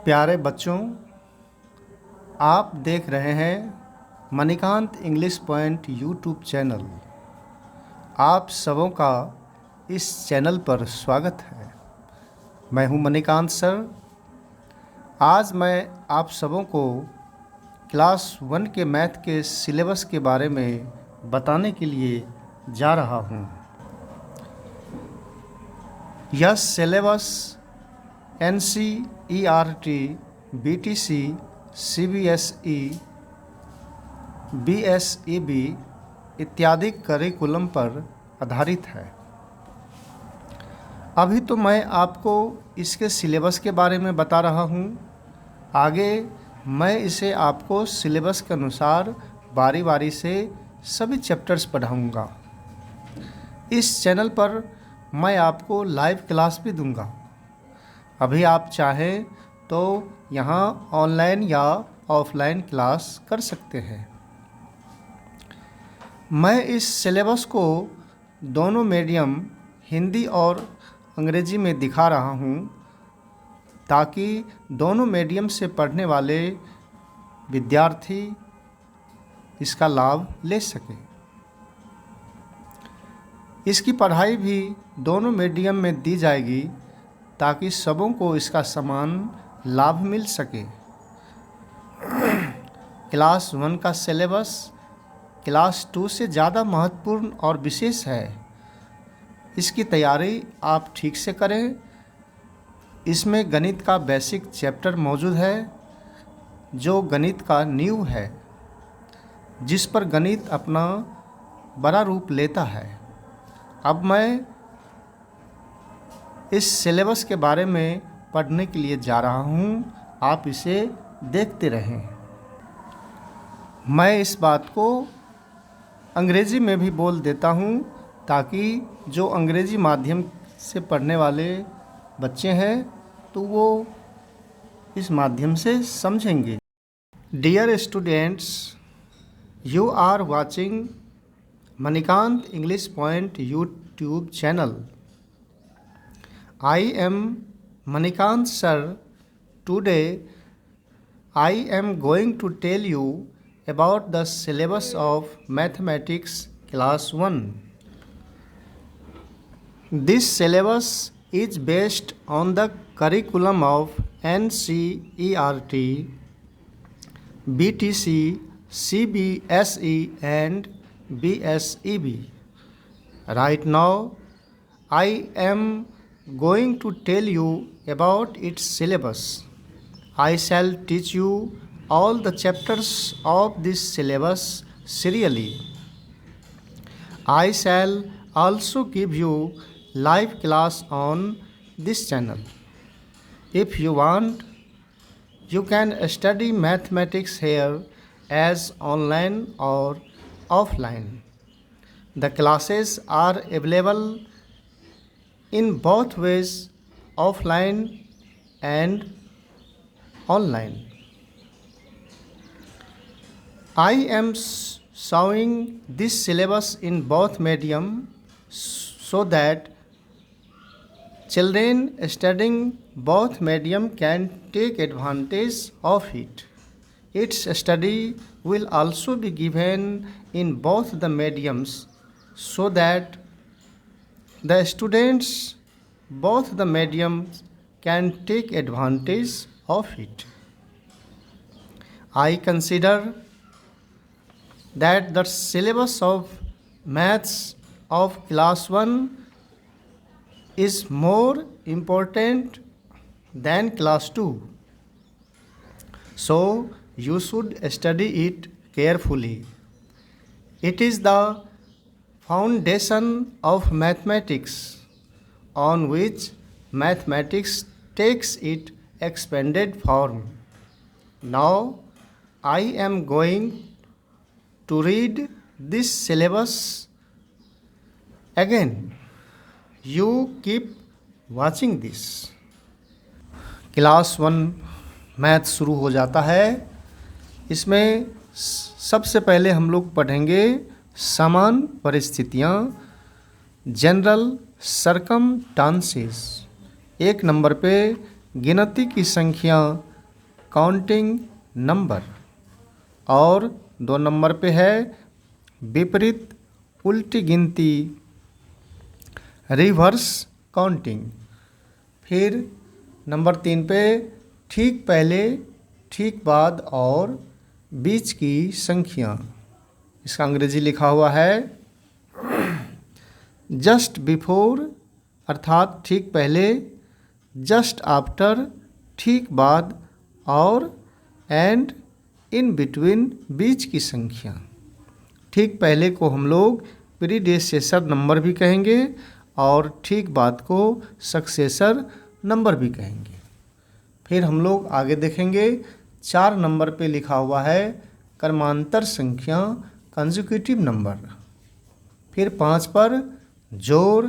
प्यारे बच्चों, आप देख रहे हैं Manikant English point YouTube channel. आप सबों का इस चैनल पर स्वागत है। मैं हूं मणिकांत सर। आज मैं आप सबों को क्लास 1 के मैथ के सिलेबस के बारे में बताने के लिए जा रहा हूं। यह syllabus NCERT, BTC, CBSE, BSEB इत्यादि करिकुलम पर आधारित है। अभी तो मैं आपको इसके सिलेबस के बारे में बता रहा हूँ। आगे मैं इसे आपको सिलेबस के अनुसार बारी बारी से सभी चैप्टर्स पढ़ाऊँगा। इस चैनल पर मैं आपको लाइव क्लास भी दूंगा। अभी आप चाहें तो यहाँ ऑनलाइन या ऑफलाइन क्लास कर सकते हैं। मैं इस सिलेबस को दोनों मीडियम हिंदी और अंग्रेजी में दिखा रहा हूँ ताकि दोनों मीडियम से पढ़ने वाले विद्यार्थी इसका लाभ ले सकें। इसकी पढ़ाई भी दोनों मीडियम में दी जाएगी ताकि सबों को इसका समान लाभ मिल सके। क्लास 1 का सिलेबस क्लास 2 से ज़्यादा महत्वपूर्ण और विशेष है। इसकी तैयारी आप ठीक से करें। इसमें गणित का बेसिक चैप्टर मौजूद है जो गणित का नींव है, जिस पर गणित अपना बड़ा रूप लेता है। अब मैं इस सिलेबस के बारे में पढ़ने के लिए जा रहा हूँ। आप इसे देखते रहें। मैं इस बात को अंग्रेजी में भी बोल देता हूँ ताकि जो अंग्रेजी माध्यम से पढ़ने वाले बच्चे हैं तो वो इस माध्यम से समझेंगे। Dear students, you are watching Manikant English Point YouTube channel. I am Manikant sir. Today I am going to tell you about the syllabus of mathematics class 1. This syllabus is based on the curriculum of NCERT, BTC, CBSE and BSEB. Right now, I am going to tell you about its syllabus. I shall teach you all the chapters of this syllabus serially. I shall also give you live class on this channel. If you want, you can study mathematics here as online or offline. The classes are available in both ways, offline and online. I am showing this syllabus in both medium so that children studying both medium can take advantage of it. Its study will also be given in both the mediums so that the students both the mediums can take advantage of it. I consider that the syllabus of maths of class 1 is more important than class 2. So you should study it carefully. It is the foundation of mathematics on which mathematics takes its expanded form. Now I am going to read this syllabus again. You keep watching this. Class 1 math शुरू हो जाता है। इसमें सबसे पहले हम लोग पढ़ेंगे समान परिस्थितियाँ, जनरल सर्कमस्टांसेस। 1 नंबर पे गिनती की संख्या काउंटिंग नंबर। और 2 नंबर पे है विपरीत उल्टी गिनती, रिवर्स काउंटिंग। फिर नंबर 3 पे ठीक पहले, ठीक बाद और बीच की संख्या। इसका अंग्रेजी लिखा हुआ है जस्ट बिफोर अर्थात ठीक पहले, जस्ट आफ्टर ठीक बाद और एंड इन बिटवीन बीच की संख्या। ठीक पहले को हम लोग प्रीडेसेसर नंबर भी कहेंगे और ठीक बाद को सक्सेसर नंबर भी कहेंगे। फिर हम लोग आगे देखेंगे 4 नंबर पे लिखा हुआ है क्रमांतर संख्या, कंसेक्यूटिव नंबर। फिर 5 पर जोड़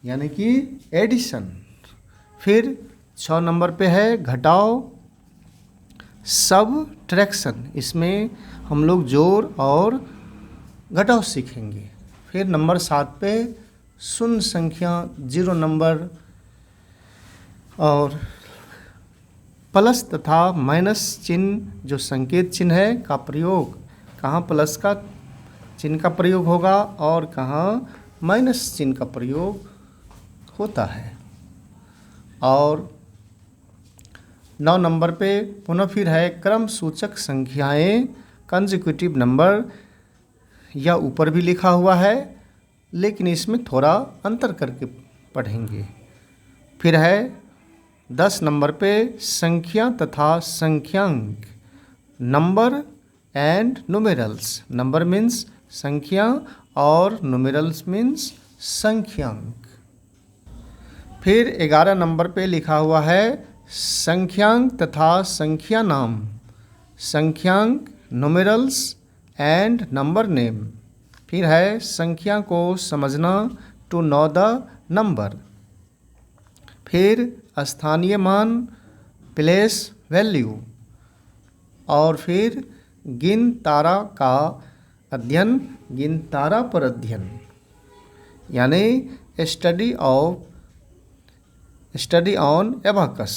यानी कि एडिशन। फिर 6 नंबर पे है घटाव, सबट्रैक्शन। इसमें हम लोग जोड़ और घटाव सीखेंगे। फिर नंबर 7 पे शून्य संख्या, 0 नंबर और प्लस तथा माइनस चिन्ह जो संकेत चिन्ह है का प्रयोग, कहाँ प्लस का चिन्ह का प्रयोग होगा और कहाँ माइनस चिन्ह का प्रयोग होता है। और 9 नंबर पे पुनः फिर है क्रम सूचक संख्याएं, कंसेक्यूटिव नंबर। यह ऊपर भी लिखा हुआ है लेकिन इसमें थोड़ा अंतर करके पढ़ेंगे। फिर है 10 नंबर पे संख्या तथा संख्यांक, number and numerals. Number means संख्या और न्यूमेरल्स मीन्स संख्यांक। फिर 11 नंबर पे लिखा हुआ है संख्यांक तथा संख्या नाम, संख्यांक, न्यूमेरल्स एंड नंबर नेम। फिर है संख्या को समझना, टू नो द नंबर। फिर स्थानीय मान, प्लेस वैल्यू। और फिर गिन तारा का अध्ययन, गिन तारा पर अध्ययन यानी स्टडी ऑन एबाकस।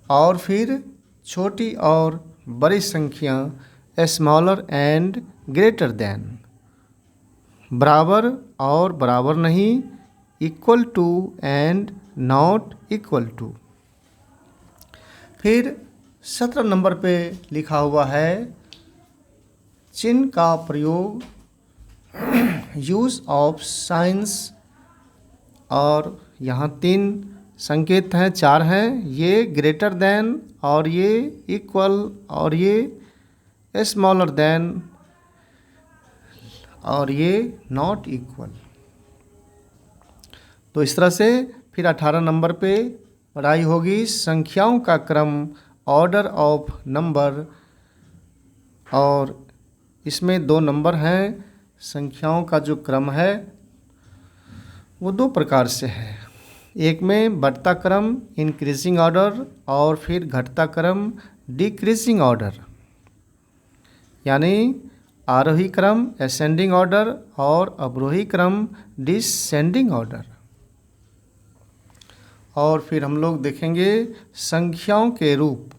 और फिर छोटी और बड़ी संख्या, स्मॉलर एंड ग्रेटर देन, बराबर और बराबर नहीं, equal to and not equal to. फिर 17 नंबर पे लिखा हुआ है चिन्ह का प्रयोग, यूज ऑफ साइंस। और यहाँ 3 संकेत हैं, 4 हैं, ये ग्रेटर देन और ये इक्वल और ये स्मॉलर देन और ये नॉट इक्वल। तो इस तरह से फिर 18 नंबर पे पढ़ाई होगी संख्याओं का क्रम, ऑर्डर ऑफ नंबर। और इसमें 2 नंबर हैं। संख्याओं का जो क्रम है वो 2 प्रकार से है। एक में बढ़ता क्रम इंक्रीजिंग ऑर्डर और फिर घटता क्रम डिक्रीजिंग ऑर्डर, यानी आरोही क्रम असेंडिंग ऑर्डर और अवरोही क्रम डिसेंडिंग ऑर्डर। और फिर हम लोग देखेंगे संख्याओं के रूप,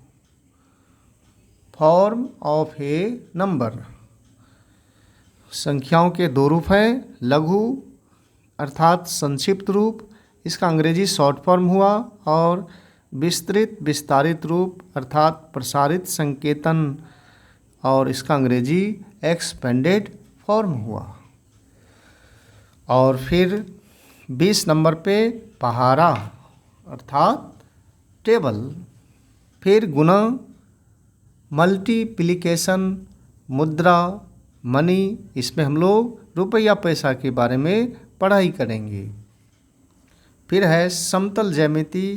फॉर्म ऑफ ए नंबर। संख्याओं के 2 रूप हैं, लघु अर्थात संक्षिप्त रूप, इसका अंग्रेजी शॉर्ट फॉर्म हुआ, और विस्तृत विस्तारित रूप अर्थात प्रसारित संकेतन, और इसका अंग्रेजी एक्सपेंडेड फॉर्म हुआ। और फिर 20 नंबर पे पहाड़ा अर्थात टेबल। फिर गुणा, मल्टीप्लिकेशन, मुद्रा, मनी। इसमें हम लोग रुपया पैसा के बारे में पढ़ाई करेंगे। फिर है समतल ज्यामिति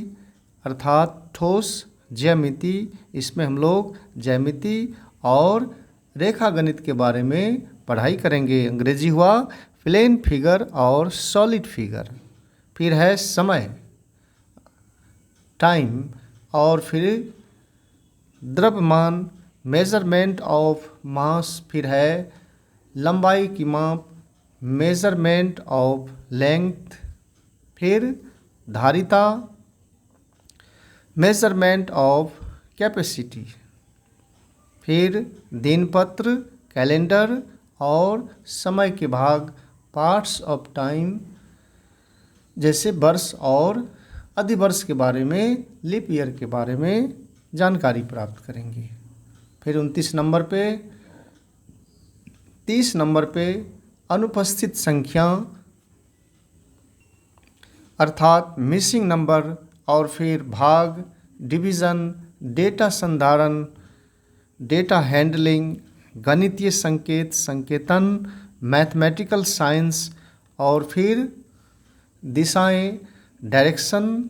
अर्थात ठोस ज्यामिति। इसमें हम लोग ज्यामिति और रेखा गणित के बारे में पढ़ाई करेंगे। अंग्रेजी हुआ प्लेन फिगर और सॉलिड फिगर। फिर है समय, टाइम। और फिर द्रव्यमान, मेजरमेंट ऑफ मास। फिर है लंबाई की माप, मेजरमेंट ऑफ लेंथ। फिर धारिता, मेजरमेंट ऑफ कैपेसिटी, फिर दिनपत्र, कैलेंडर और समय के भाग, पार्ट्स ऑफ टाइम, जैसे वर्ष और अधिवर्ष के बारे में, लीप ईयर के बारे में जानकारी प्राप्त करेंगे। फिर 29 नंबर पे 30 नंबर पे अनुपस्थित संख्या अर्थात मिसिंग नंबर, और फिर भाग, डिवीज़न, डेटा संधारण, डेटा हैंडलिंग, गणितीय संकेत, संकेतन, मैथमेटिकल साइंस, और फिर दिशाएं, डायरेक्शन,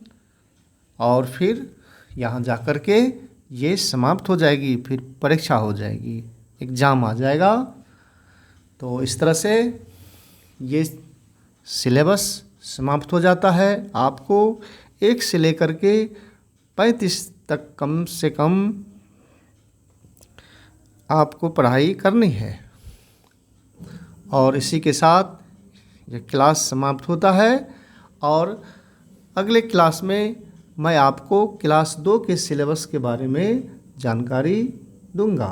और फिर यहाँ जा कर के ये समाप्त हो जाएगी, फिर परीक्षा हो जाएगी, एग्ज़ाम आ जाएगा। तो इस तरह से ये सिलेबस समाप्त हो जाता है। आपको 1 से लेकर के 35 तक कम से कम आपको पढ़ाई करनी है। और इसी के साथ ये क्लास समाप्त होता है, और अगले क्लास में मैं आपको क्लास 2 के सिलेबस के बारे में जानकारी दूंगा।